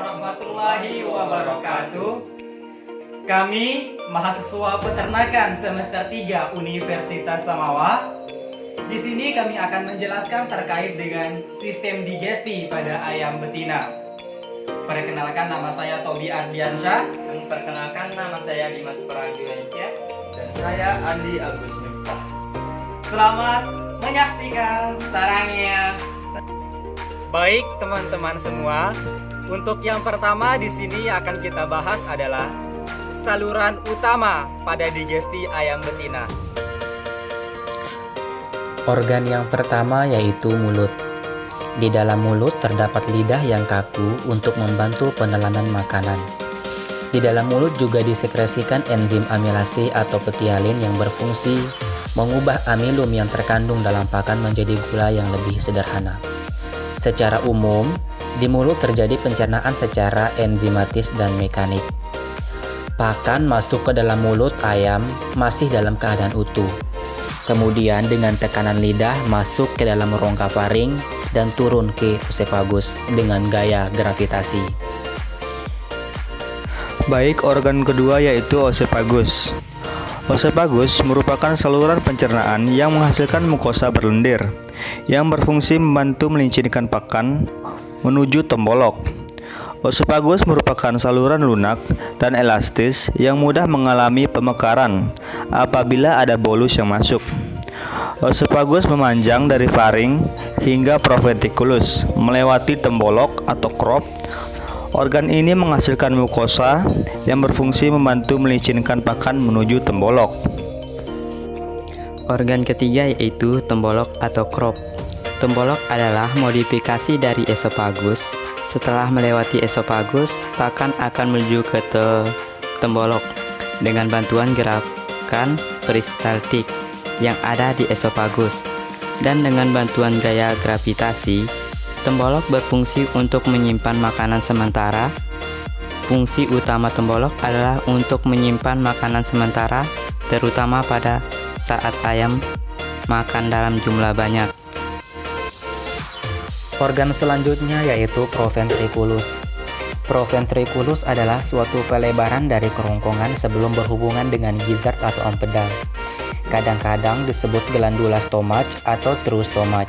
warahmatullahi wabarakatuh. Kami mahasiswa peternakan semester 3 Universitas Samawa. Di sini kami akan menjelaskan terkait dengan sistem digesti pada ayam betina. Perkenalkan, nama saya Tobi Ardiansyah. Perkenalkan, nama saya Dimas Pragiwensya. Dan saya Andi Agus Miftah. Selamat menyaksikan sarangnya. Baik teman-teman semua, untuk yang pertama di sini akan kita bahas adalah saluran utama pada digesti ayam betina. Organ yang pertama yaitu mulut. Di dalam mulut terdapat lidah yang kaku untuk membantu penelanan makanan. Di dalam mulut juga disekresikan enzim amilase atau petialin yang berfungsi mengubah amilum yang terkandung dalam pakan menjadi gula yang lebih sederhana. Secara umum, di mulut terjadi pencernaan secara enzimatis dan mekanik. Pakan masuk ke dalam mulut ayam masih dalam keadaan utuh. Kemudian dengan tekanan lidah masuk ke dalam rongga faring dan turun ke oesophagus dengan gaya gravitasi. Baik, organ kedua yaitu oesophagus. Oesophagus merupakan saluran pencernaan yang menghasilkan mukosa berlendir yang berfungsi membantu melincinkan pakan menuju tembolok. Oesophagus merupakan saluran lunak dan elastis yang mudah mengalami pemekaran apabila ada bolus yang masuk. Oesophagus memanjang dari faring hingga proventriculus melewati tembolok atau crop. Organ ini menghasilkan mukosa yang berfungsi membantu melincinkan pakan menuju tembolok. Organ ketiga yaitu tembolok atau crop. Tembolok adalah modifikasi dari esophagus. Setelah melewati esophagus, pakan akan menuju ke tembolok dengan bantuan gerakan peristaltik yang ada di esophagus. Dan dengan bantuan gaya gravitasi, tembolok berfungsi untuk menyimpan makanan sementara. Fungsi utama tembolok adalah untuk menyimpan makanan sementara, terutama pada saat ayam makan dalam jumlah banyak. Organ selanjutnya yaitu proventriculus. Proventriculus adalah suatu pelebaran dari kerongkongan sebelum berhubungan dengan gizzard atau empedal. Kadang-kadang disebut glandula stomach atau true stomach.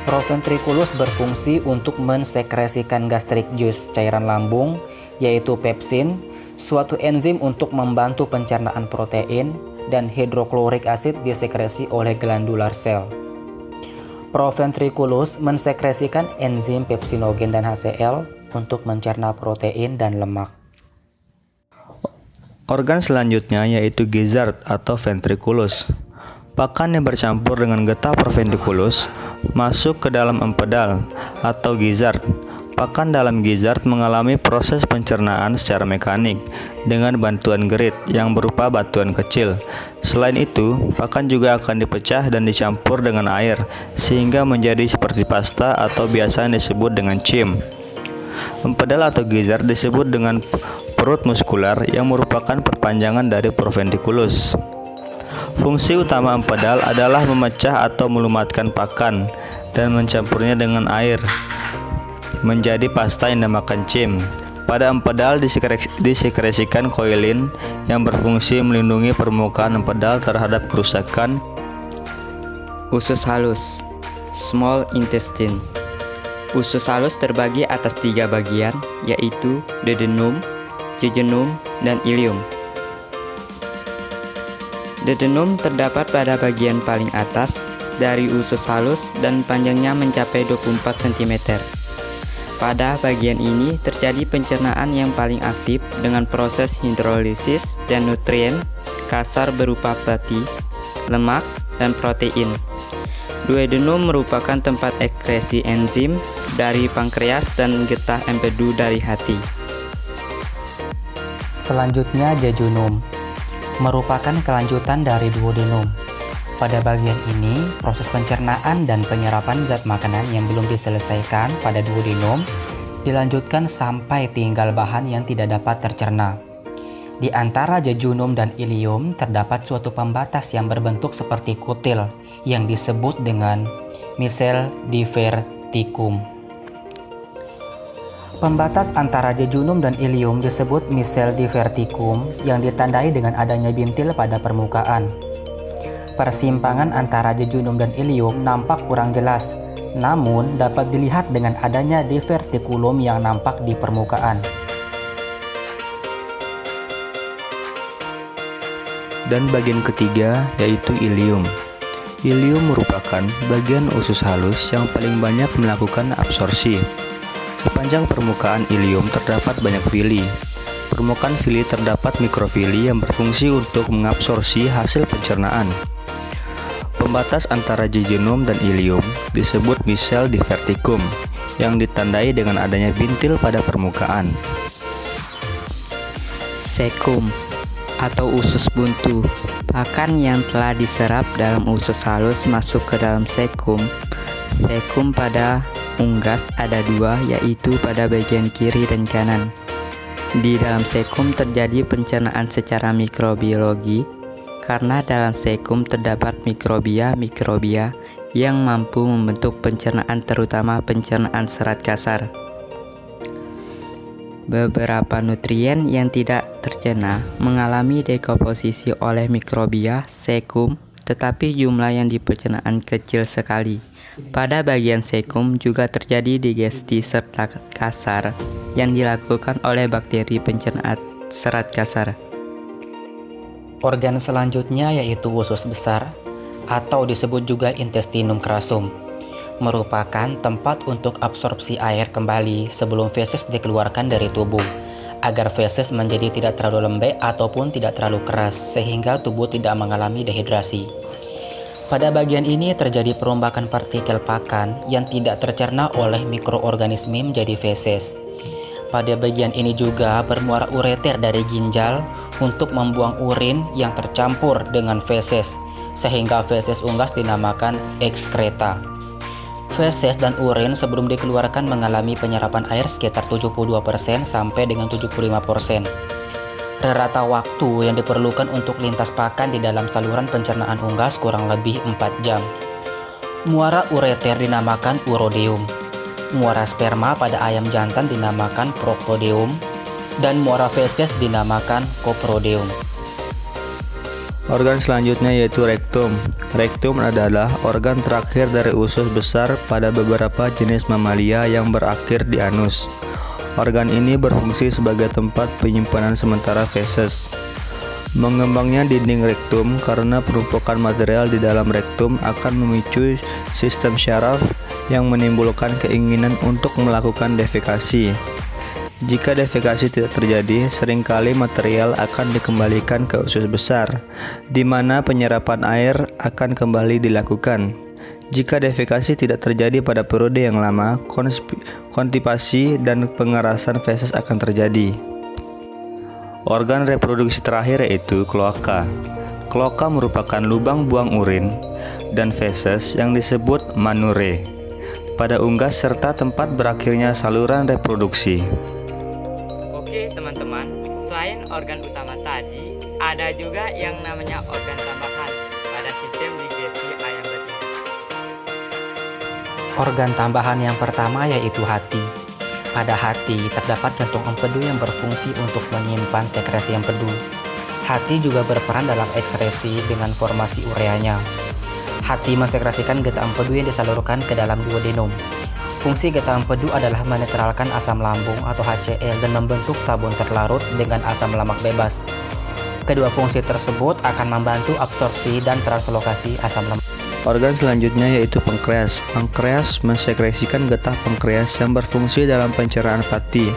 Proventriculus berfungsi untuk mensekresikan gastric juice, cairan lambung, yaitu pepsin, suatu enzim untuk membantu pencernaan protein, dan hidroklorik asid disekresi oleh glandular cell. Proventriculus mensekresikan enzim pepsinogen dan HCl untuk mencerna protein dan lemak. Organ selanjutnya yaitu gizzard atau ventriculus. Pakan yang bercampur dengan getah proventriculus masuk ke dalam empedal atau gizzard. Pakan dalam gizzard mengalami proses pencernaan secara mekanik dengan bantuan gerit yang berupa batuan kecil. Selain itu, pakan juga akan dipecah dan dicampur dengan air sehingga menjadi seperti pasta atau biasa disebut dengan chim. Empedal atau gizzard disebut dengan perut muskular yang merupakan perpanjangan dari proventriculus. Fungsi utama empedal adalah memecah atau melumatkan pakan dan mencampurnya dengan air menjadi pasta yang dinamakan chim. Pada empedal disekresikan koilin yang berfungsi melindungi permukaan empedal terhadap kerusakan. Usus halus, small intestine. Usus halus terbagi atas 3 bagian, yaitu duodenum, jejunum, dan ileum. Duodenum terdapat pada bagian paling atas dari usus halus dan panjangnya mencapai 24 cm. Pada bagian ini terjadi pencernaan yang paling aktif dengan proses hidrolisis dan nutrien kasar berupa pati, lemak, dan protein. Duodenum merupakan tempat ekskresi enzim dari pankreas dan getah empedu dari hati. Selanjutnya jejunum, merupakan kelanjutan dari duodenum. Pada bagian ini, proses pencernaan dan penyerapan zat makanan yang belum diselesaikan pada duodenum dilanjutkan sampai tinggal bahan yang tidak dapat tercerna. Di antara jejunum dan ileum terdapat suatu pembatas yang berbentuk seperti kutil yang disebut dengan misel diverticum. Pembatas antara jejunum dan ilium disebut misel diverticum yang ditandai dengan adanya bintil pada permukaan. Persimpangan antara jejunum dan ilium nampak kurang jelas, namun dapat dilihat dengan adanya diverticulum yang nampak di permukaan. Dan bagian ketiga yaitu ilium. Ilium merupakan bagian usus halus yang paling banyak melakukan absorpsi. Sepanjang permukaan ilium terdapat banyak vili. Permukaan vili terdapat mikrofili yang berfungsi untuk mengabsorpsi hasil pencernaan. Pembatas antara jejunum dan ilium disebut misel diverticum yang ditandai dengan adanya bintil pada permukaan. Sekum atau usus buntu, pakan yang telah diserap dalam usus halus masuk ke dalam sekum. Sekum pada unggas ada dua, yaitu pada bagian kiri dan kanan. Di dalam sekum terjadi pencernaan secara mikrobiologi karena dalam sekum terdapat mikrobia yang mampu membentuk pencernaan, terutama pencernaan serat kasar. Beberapa nutrien yang tidak tercerna mengalami dekomposisi oleh mikrobia sekum, tetapi jumlah yang dipecernaan kecil sekali. Pada bagian sekum juga terjadi digesti serat kasar yang dilakukan oleh bakteri pencernaan serat kasar. Organ selanjutnya yaitu usus besar atau disebut juga intestinum crassum, merupakan tempat untuk absorpsi air kembali sebelum feses dikeluarkan dari tubuh, agar feses menjadi tidak terlalu lembek ataupun tidak terlalu keras sehingga tubuh tidak mengalami dehidrasi. Pada bagian ini terjadi perombakan partikel pakan yang tidak tercerna oleh mikroorganisme menjadi feses. Pada bagian ini juga bermuara ureter dari ginjal untuk membuang urin yang tercampur dengan feses, sehingga feses unggas dinamakan ekskreta. Feses dan urin sebelum dikeluarkan mengalami penyerapan air sekitar 72% sampai dengan 75%. Rata waktu yang diperlukan untuk lintas pakan di dalam saluran pencernaan unggas kurang lebih 4 jam. Muara ureter dinamakan urodeum. Muara sperma pada ayam jantan dinamakan proctodeum, dan muara feses dinamakan coprodeum. Organ selanjutnya yaitu rektum. Rektum adalah organ terakhir dari usus besar pada beberapa jenis mamalia yang berakhir di anus. Organ ini berfungsi sebagai tempat penyimpanan sementara feses. Mengembangnya dinding rektum karena penumpukan material di dalam rektum akan memicu sistem syaraf yang menimbulkan keinginan untuk melakukan defekasi. Jika defekasi tidak terjadi, seringkali material akan dikembalikan ke usus besar, di mana penyerapan air akan kembali dilakukan. Jika defekasi tidak terjadi pada periode yang lama, konstipasi dan pengerasan feses akan terjadi. Organ reproduksi terakhir yaitu kloaka. Kloaka merupakan lubang buang urin dan feses yang disebut manure pada unggas serta tempat berakhirnya saluran reproduksi. Oke teman-teman, selain organ utama tadi, ada juga yang namanya organ tambahan pada sistem digesti ayam betina. Organ tambahan yang pertama yaitu hati. Pada hati terdapat jantung empedu yang berfungsi untuk menyimpan sekresi empedu. Hati juga berperan dalam ekskresi dengan formasi ureanya. Hati mensekresikan getah empedu yang disalurkan ke dalam duodenum. Fungsi getah empedu adalah menetralkan asam lambung atau HCl dan membentuk sabun terlarut dengan asam lemak bebas. Kedua fungsi tersebut akan membantu absorpsi dan translokasi asam lemak. Organ selanjutnya yaitu pankreas. Pankreas mensekresikan getah pankreas yang berfungsi dalam pencernaan fatty,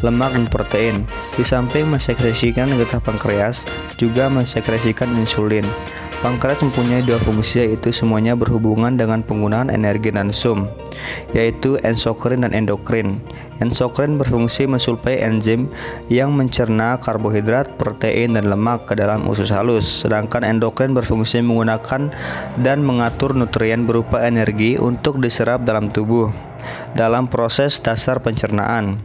lemak dan protein. Di samping mensekresikan getah pankreas, juga mensekresikan insulin. Pankreas mempunyai dua fungsi, yaitu semuanya berhubungan dengan penggunaan energi nansum, yaitu ensokrin dan endokrin. Ensokrin berfungsi mensuplai enzim yang mencerna karbohidrat, protein, dan lemak ke dalam usus halus, sedangkan endokrin berfungsi menggunakan dan mengatur nutrien berupa energi untuk diserap dalam tubuh dalam proses dasar pencernaan.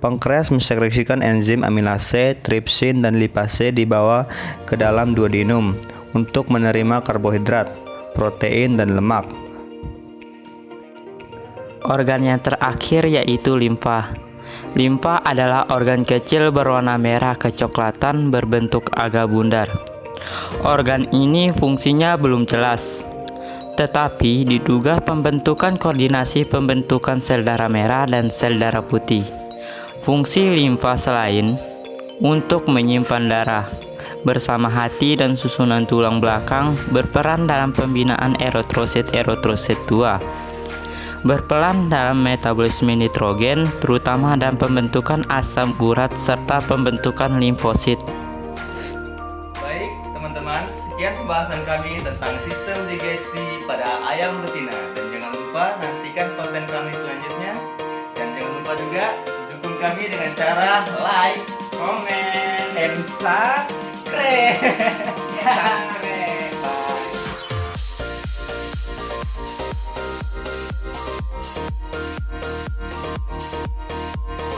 Pankreas mensekresikan enzim amilase, tripsin, dan lipase dibawa ke dalam duodenum untuk menerima karbohidrat, protein, dan lemak. Organ yang terakhir yaitu limfa. Limfa adalah organ kecil berwarna merah kecoklatan berbentuk agak bundar. Organ ini fungsinya belum jelas, tetapi diduga pembentukan koordinasi pembentukan sel darah merah dan sel darah putih. Fungsi limfa selain untuk menyimpan darah, bersama hati dan susunan tulang belakang, berperan dalam pembinaan eritrosit tua, berperan dalam metabolisme nitrogen, terutama dalam pembentukan asam urat serta pembentukan limfosit. Baik, teman-teman, sekian pembahasan kami tentang sistem digesti pada ayam betina. Dan jangan lupa nantikan konten kami selanjutnya. Dan jangan lupa juga dukung kami dengan cara like, comment, and subscribe.